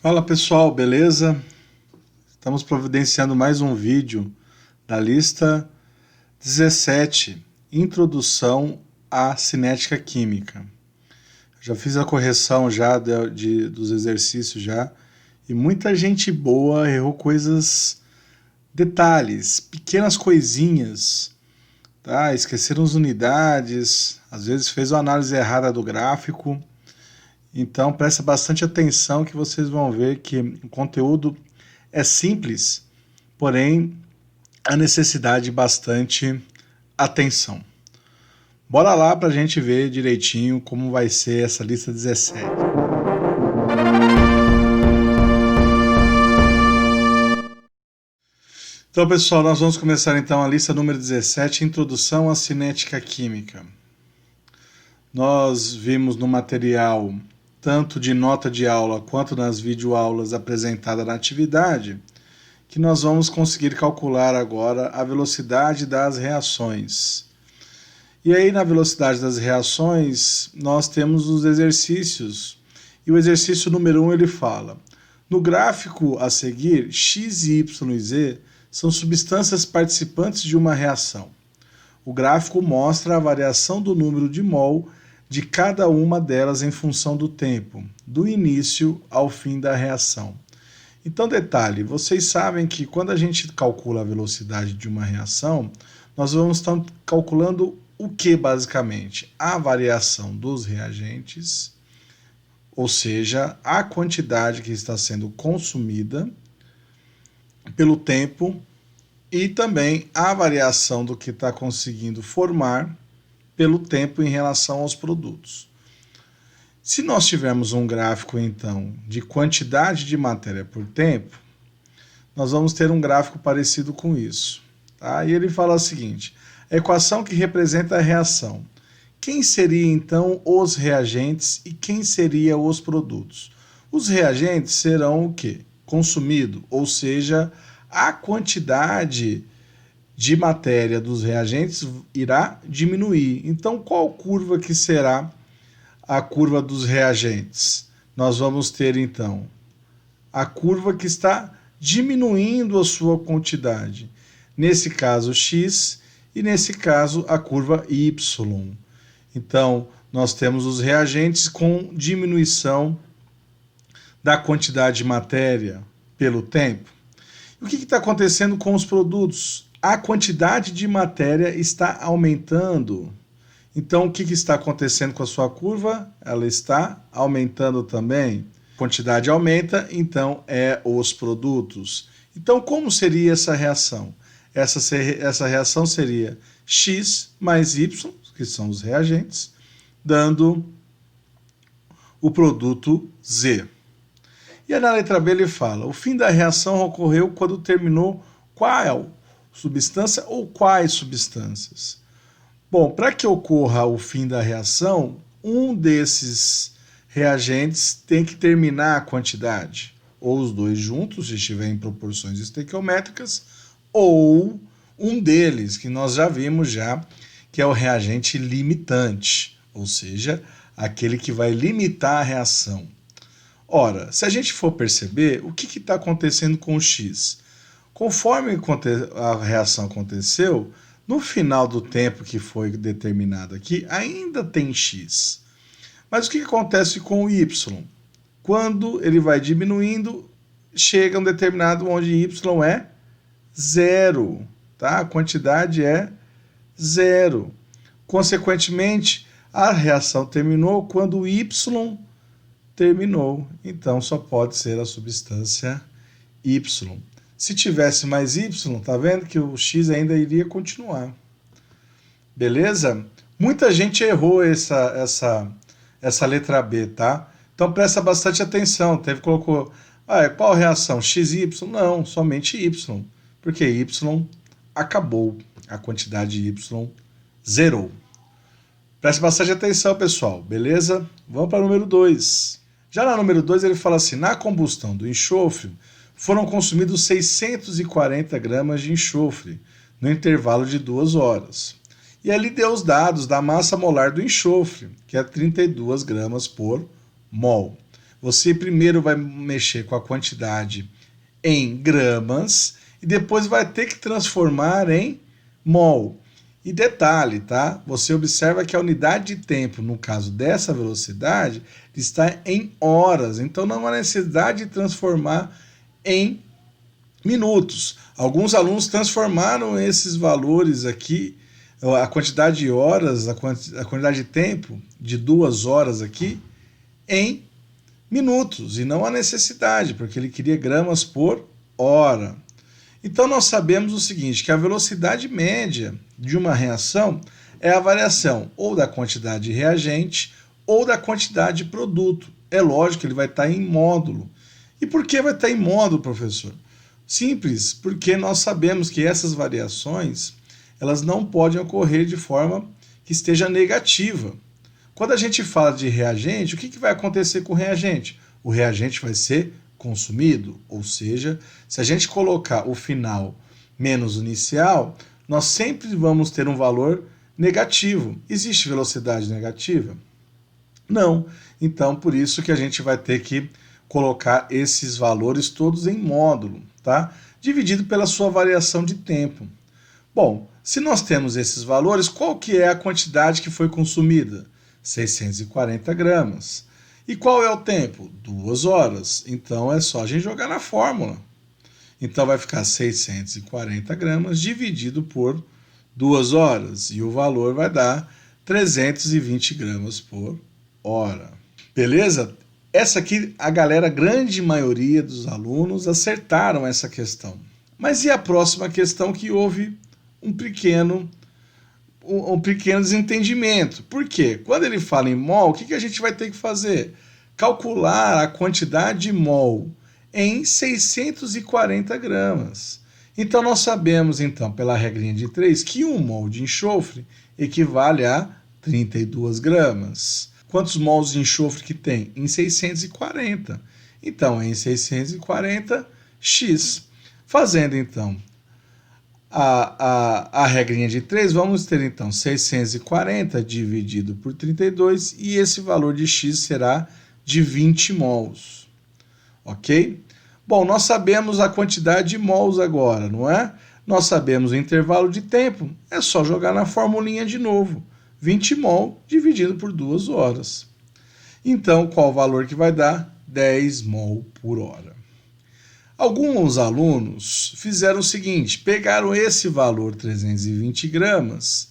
Fala pessoal, beleza? Estamos providenciando mais um vídeo da lista 17, Introdução à Cinética Química. Já fiz a correção já dos exercícios já, e muita gente boa errou detalhes, pequenas coisinhas, tá? Esqueceram as unidades, às vezes fez uma análise errada do gráfico. Então presta bastante atenção que vocês vão ver que o conteúdo é simples, porém a necessidade de bastante atenção. Bora lá para a gente ver direitinho como vai ser essa lista 17. Então pessoal, nós vamos começar então a lista número 17, Introdução à Cinética Química. Nós vimos no material, tanto de nota de aula quanto nas videoaulas apresentadas na atividade, que nós vamos conseguir calcular agora a velocidade das reações. E aí na velocidade das reações nós temos os exercícios, e o exercício número 1 ele fala: no gráfico a seguir, X, Y e Z são substâncias participantes de uma reação. O gráfico mostra a variação do número de mol de cada uma delas em função do tempo, do início ao fim da reação. Então, detalhe, vocês sabem que quando a gente calcula a velocidade de uma reação, nós vamos estar calculando o que basicamente? A variação dos reagentes, ou seja, a quantidade que está sendo consumida pelo tempo e também a variação do que está conseguindo formar pelo tempo em relação aos produtos. Se nós tivermos um gráfico, então, de quantidade de matéria por tempo, nós vamos ter um gráfico parecido com isso. Tá? E ele fala o seguinte: a equação que representa a reação. Quem seria, então, os reagentes e quem seria os produtos? Os reagentes serão o quê? Consumido, ou seja, a quantidade de matéria dos reagentes irá diminuir. Então, qual curva que será a curva dos reagentes? Nós vamos ter, então, a curva que está diminuindo a sua quantidade. Nesse caso, X, e nesse caso, a curva Y. Então, nós temos os reagentes com diminuição da quantidade de matéria pelo tempo. E o que está acontecendo com os produtos? A quantidade de matéria está aumentando. Então, o que está acontecendo com a sua curva? Ela está aumentando também. A quantidade aumenta, então é os produtos. Então, como seria essa reação? Essa reação seria X mais Y, que são os reagentes, dando o produto Z. E na letra B ele fala: o fim da reação ocorreu quando terminou qual substância ou quais substâncias? Bom, para que ocorra o fim da reação, um desses reagentes tem que terminar a quantidade, ou os dois juntos, se estiver em proporções estequiométricas, ou um deles, que nós já vimos que é o reagente limitante, ou seja, aquele que vai limitar a reação. Ora, se a gente for perceber, o que está acontecendo com o X? Conforme a reação aconteceu, no final do tempo que foi determinado aqui, ainda tem X. Mas o que acontece com o Y? Quando ele vai diminuindo, chega um determinado onde Y é zero. Tá? A quantidade é zero. Consequentemente, a reação terminou quando o Y terminou. Então, só pode ser a substância Y. Se tivesse mais Y, tá vendo que o X ainda iria continuar. Beleza? Muita gente errou essa letra B, tá? Então presta bastante atenção. Colocou, qual reação? X e Y? Não, somente Y. Porque Y acabou. A quantidade de Y zerou. Preste bastante atenção, pessoal. Beleza? Vamos para o número 2. Já na número 2 ele fala assim: na combustão do enxofre, foram consumidos 640 gramas de enxofre no intervalo de 2 horas. E ali deu os dados da massa molar do enxofre, que é 32 gramas por mol. Você primeiro vai mexer com a quantidade em gramas e depois vai ter que transformar em mol. E detalhe, tá? Você observa que a unidade de tempo, no caso dessa velocidade, está em horas. Então não há necessidade de transformar em minutos. Alguns alunos transformaram esses valores aqui, a quantidade de horas, a quantidade de tempo de 2 horas aqui, em minutos. E não há necessidade, porque ele queria gramas por hora. Então nós sabemos o seguinte, que a velocidade média de uma reação é a variação ou da quantidade de reagente ou da quantidade de produto. É lógico que ele vai estar em módulo. E por que vai estar em módulo, professor? Simples, porque nós sabemos que essas variações elas não podem ocorrer de forma que esteja negativa. Quando a gente fala de reagente, o que vai acontecer com o reagente? O reagente vai ser consumido, ou seja, se a gente colocar o final menos o inicial, nós sempre vamos ter um valor negativo. Existe velocidade negativa? Não. Então, por isso que a gente vai ter que colocar esses valores todos em módulo, tá? Dividido pela sua variação de tempo. Bom, se nós temos esses valores, qual que é a quantidade que foi consumida? 640 gramas. E qual é o tempo? 2 horas. Então é só a gente jogar na fórmula. Então vai ficar 640 gramas dividido por 2 horas. E o valor vai dar 320 gramas por hora. Beleza? Essa aqui, a galera, a grande maioria dos alunos acertaram essa questão. Mas e a próxima questão que houve um pequeno desentendimento? Por quê? Quando ele fala em mol, o que a gente vai ter que fazer? Calcular a quantidade de mol em 640 gramas. Então nós sabemos, então, pela regrinha de 3, que 1 mol de enxofre equivale a 32 gramas. Quantos mols de enxofre que tem? Em 640. Então, em 640, x. Fazendo, então, a regrinha de 3, vamos ter, então, 640 dividido por 32, e esse valor de x será de 20 mols. Ok? Bom, nós sabemos a quantidade de mols agora, não é? Nós sabemos o intervalo de tempo, é só jogar na formulinha de novo. 20 mol dividido por 2 horas. Então, qual o valor que vai dar? 10 mol por hora. Alguns alunos fizeram o seguinte, pegaram esse valor, 320 gramas,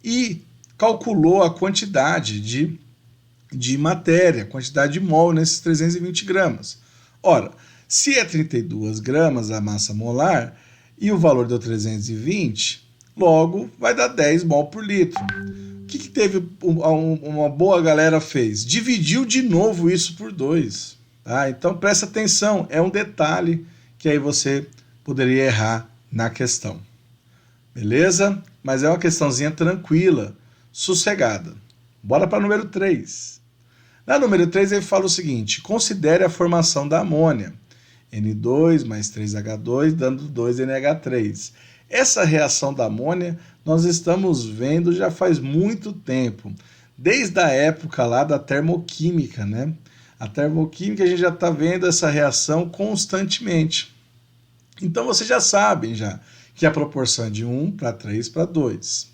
e calculou a quantidade de matéria, quantidade de mol nesses 320 gramas. Ora, se é 32 gramas a massa molar e o valor deu 320, logo vai dar 10 mol por litro. O que teve uma boa galera fez? Dividiu de novo isso por 2. Tá? Então presta atenção, é um detalhe que aí você poderia errar na questão. Beleza? Mas é uma questãozinha tranquila, sossegada. Bora para o número 3. Na número 3 ele fala o seguinte, considere a formação da amônia. N2 mais 3H2 dando 2NH3. Essa reação da amônia nós estamos vendo já faz muito tempo, desde a época lá da termoquímica, né? A termoquímica a gente já está vendo essa reação constantemente. Então vocês já sabem já que a proporção é de 1 para 3 para 2.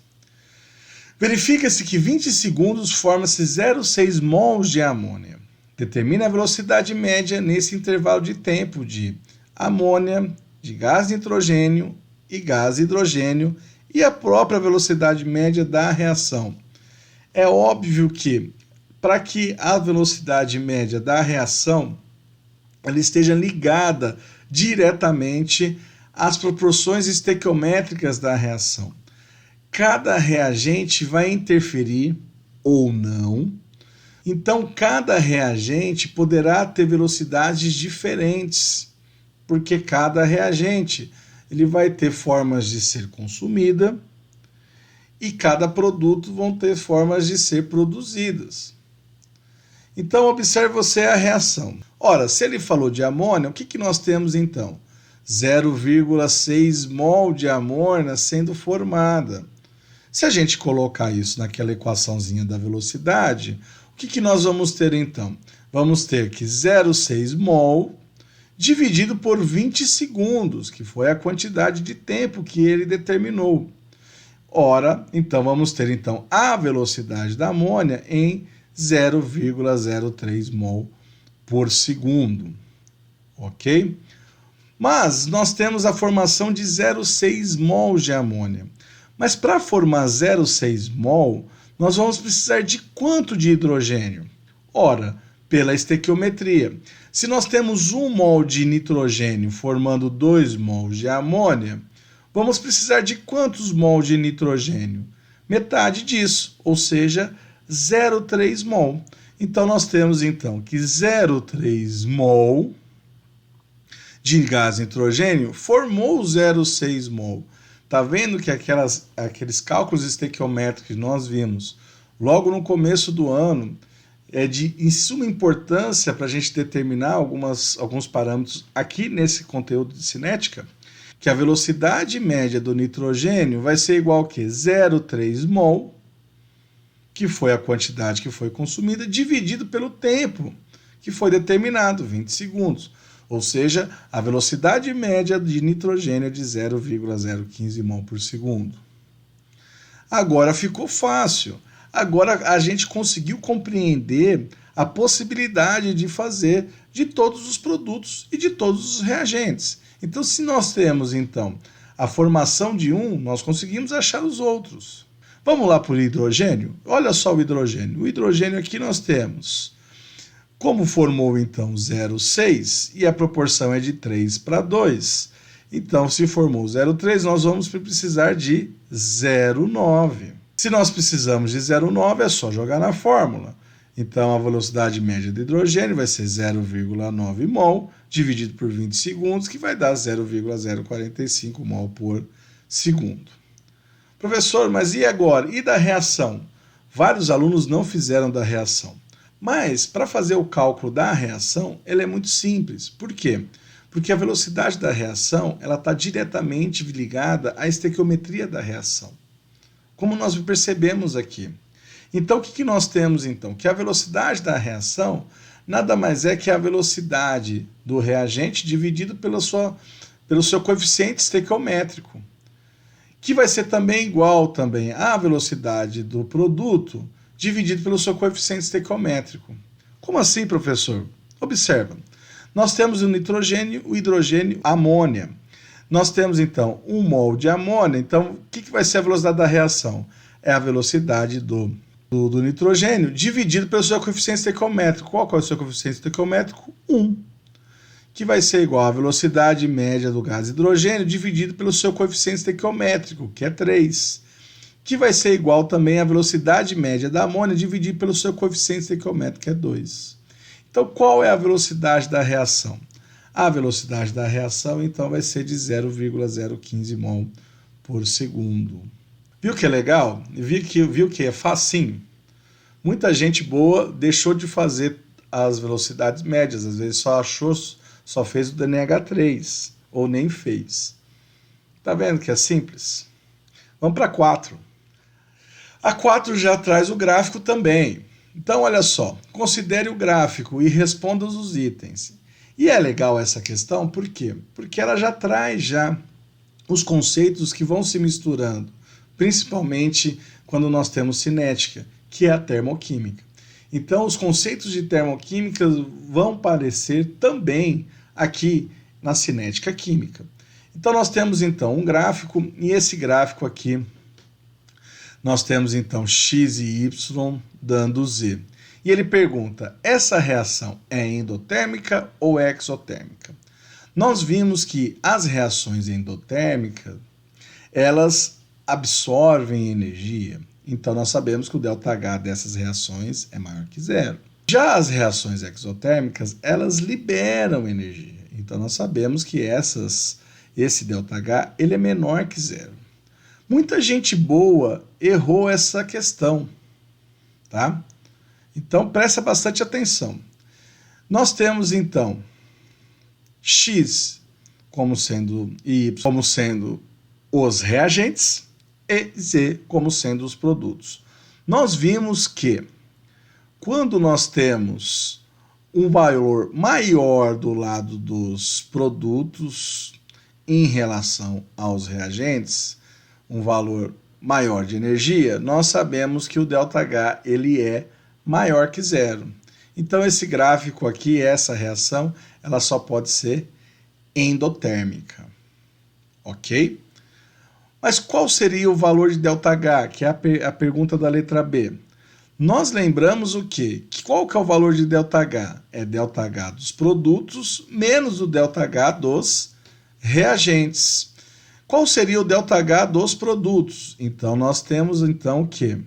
Verifica-se que 20 segundos forma-se 0,6 mols de amônia. Determine a velocidade média nesse intervalo de tempo de amônia, de gás nitrogênio e gás hidrogênio e a própria velocidade média da reação. É óbvio que, para que a velocidade média da reação ela esteja ligada diretamente às proporções estequiométricas da reação. Cada reagente vai interferir ou não. Então, cada reagente poderá ter velocidades diferentes, porque cada reagente ele vai ter formas de ser consumida e cada produto vão ter formas de ser produzidas. Então, observe você a reação. Ora, se ele falou de amônia, o que nós temos então? 0,6 mol de amônia sendo formada. Se a gente colocar isso naquela equaçãozinha da velocidade, o que nós vamos ter então? vamos ter que 0,6 mol dividido por 20 segundos, que foi a quantidade de tempo que ele determinou. Ora, então vamos ter então a velocidade da amônia em 0,03 mol por segundo, ok? Mas nós temos a formação de 0,6 mol de amônia. Mas para formar 0,6 mol, nós vamos precisar de quanto de hidrogênio? Ora, pela estequiometria. Se nós temos 1 mol de nitrogênio formando 2 mols de amônia, vamos precisar de quantos mols de nitrogênio? Metade disso, ou seja, 0,3 mol. Então nós temos então que 0,3 mol de gás nitrogênio formou 0,6 mol. Tá vendo que aqueles cálculos estequiométricos que nós vimos logo no começo do ano é de suma importância para a gente determinar alguns parâmetros aqui nesse conteúdo de cinética, que a velocidade média do nitrogênio vai ser igual a quê? 0,3 mol, que foi a quantidade que foi consumida, dividido pelo tempo que foi determinado, 20 segundos. Ou seja, a velocidade média de nitrogênio é de 0,015 mol por segundo. Agora ficou fácil. Agora a gente conseguiu compreender a possibilidade de fazer de todos os produtos e de todos os reagentes. Então, se nós temos então a formação de um, nós conseguimos achar os outros. Vamos lá para o hidrogênio? Olha só o hidrogênio. O hidrogênio aqui nós temos, como formou então 0,6 e a proporção é de 3:2, então se formou 0,3, nós vamos precisar de 0,9. Se nós precisamos de 0,9, é só jogar na fórmula. Então a velocidade média do hidrogênio vai ser 0,9 mol dividido por 20 segundos, que vai dar 0,045 mol por segundo. Professor, mas e agora? E da reação? Vários alunos não fizeram da reação. Mas, para fazer o cálculo da reação, ela é muito simples. Por quê? Porque a velocidade da reação está diretamente ligada à estequiometria da reação, como nós percebemos aqui. Então, o que nós temos, então? Que a velocidade da reação nada mais é que a velocidade do reagente dividido pelo seu coeficiente estequiométrico, que vai ser também igual também à velocidade do produto dividido pelo seu coeficiente estequiométrico. Como assim, professor? Observa. Nós temos o nitrogênio, o hidrogênio, a amônia. Nós temos, então, 1 mol de amônia. Então, o que vai ser a velocidade da reação? É a velocidade do nitrogênio dividido pelo seu coeficiente estequiométrico. Qual é o seu coeficiente estequiométrico? 1. Que vai ser igual à velocidade média do gás hidrogênio dividido pelo seu coeficiente estequiométrico, que é 3. Que vai ser igual também à velocidade média da amônia dividido pelo seu coeficiente estequiométrico, que é 2. Então, qual é a velocidade da reação? A velocidade da reação, então, vai ser de 0,015 mol por segundo. Viu que é legal? Viu que é facinho? Muita gente boa deixou de fazer as velocidades médias, às vezes só fez o DNH3, ou nem fez. Tá vendo que é simples? Vamos para a 4. A 4 já traz o gráfico também. Então, olha só, considere o gráfico e responda os itens. E é legal essa questão, por quê? Porque ela já traz os conceitos que vão se misturando, principalmente quando nós temos cinética, que é a termoquímica. Então, os conceitos de termoquímica vão aparecer também aqui na cinética química. Então, nós temos então um gráfico, e esse gráfico aqui, nós temos então X e Y dando Z. E ele pergunta, essa reação é endotérmica ou exotérmica? Nós vimos que as reações endotérmicas, elas absorvem energia. Então, nós sabemos que o ΔH dessas reações é maior que 0. Já as reações exotérmicas, elas liberam energia. Então, nós sabemos que esse ΔH ele é menor que 0. Muita gente boa errou essa questão, tá? Então, presta bastante atenção. Nós temos, então, X como sendo e Y como sendo os reagentes e Z como sendo os produtos. Nós vimos que quando nós temos um valor maior do lado dos produtos em relação aos reagentes, um valor maior de energia, nós sabemos que o ΔH ele é maior que zero. Então esse gráfico aqui, essa reação, ela só pode ser endotérmica, ok? Mas qual seria o valor de ΔH, que é a pergunta da letra B? Nós lembramos o quê? Qual que é o valor de ΔH? É ΔH dos produtos menos o ΔH dos reagentes. Qual seria o ΔH dos produtos? Então, nós temos então o quê?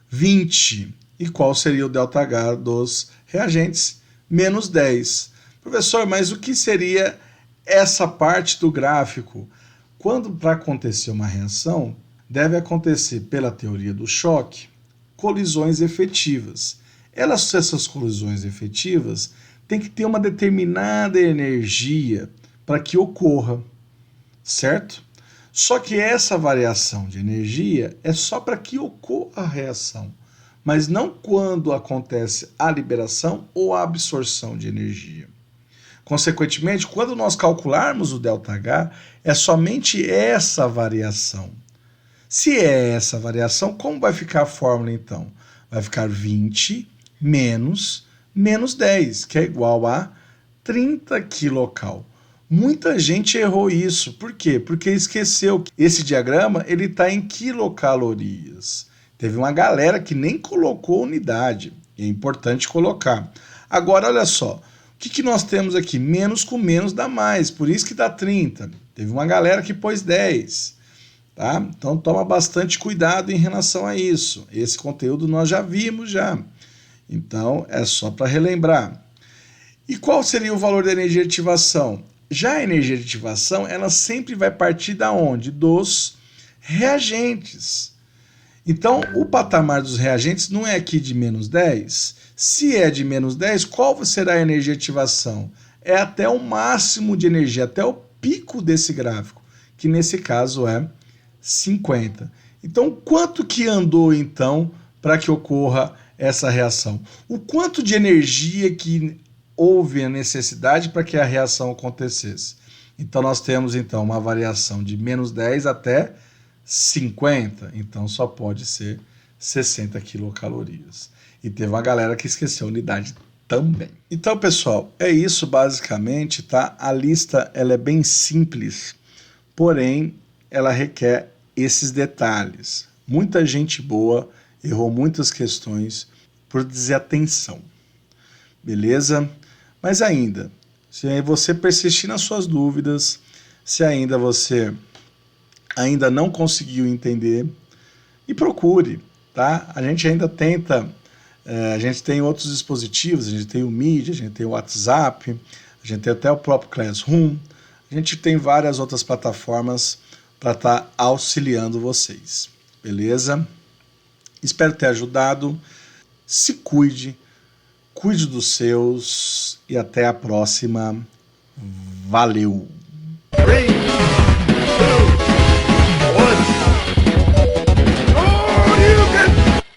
20. E qual seria o ΔH dos reagentes? Menos 10. Professor, mas o que seria essa parte do gráfico? Quando para acontecer uma reação, deve acontecer, pela teoria do choque, colisões efetivas. Essas colisões efetivas têm que ter uma determinada energia para que ocorra, certo? Só que essa variação de energia é só para que ocorra a reação, mas não quando acontece a liberação ou a absorção de energia. Consequentemente, quando nós calcularmos o ΔH, é somente essa variação. Se é essa variação, como vai ficar a fórmula então? Vai ficar 20 menos 10, que é igual a 30 kcal. Muita gente errou isso. Por quê? Porque esqueceu que esse diagrama ele está em quilocalorias. Teve uma galera que nem colocou unidade. É importante colocar. Agora, olha só. O que nós temos aqui? Menos com menos dá mais. Por isso que dá 30. Teve uma galera que pôs 10. Tá? Então, toma bastante cuidado em relação a isso. Esse conteúdo nós já vimos já. Então, é só para relembrar. E qual seria o valor da energia de ativação? Já a energia de ativação, ela sempre vai partir da onde? Dos reagentes. Então, o patamar dos reagentes não é aqui de menos 10? Se é de menos 10, qual será a energia de ativação? É até o máximo de energia, até o pico desse gráfico, que nesse caso é 50. Então, quanto que andou, então, para que ocorra essa reação? O quanto de energia que houve a necessidade para que a reação acontecesse? Então, nós temos, então, uma variação de menos 10 até 50. Então, só pode ser 60 quilocalorias. E teve uma galera que esqueceu a unidade também. Então, pessoal, é isso basicamente, tá? A lista, ela é bem simples, porém, ela requer esses detalhes. Muita gente boa errou muitas questões por desatenção. Beleza? Mas ainda, se você persistir nas suas dúvidas, se ainda você não conseguiu entender, e procure, tá? A gente ainda tenta, a gente tem outros dispositivos, a gente tem o Meet, a gente tem o WhatsApp, a gente tem até o próprio Classroom, a gente tem várias outras plataformas para estar auxiliando vocês, beleza? Espero ter ajudado, se cuide, cuide dos seus e até a próxima. Valeu!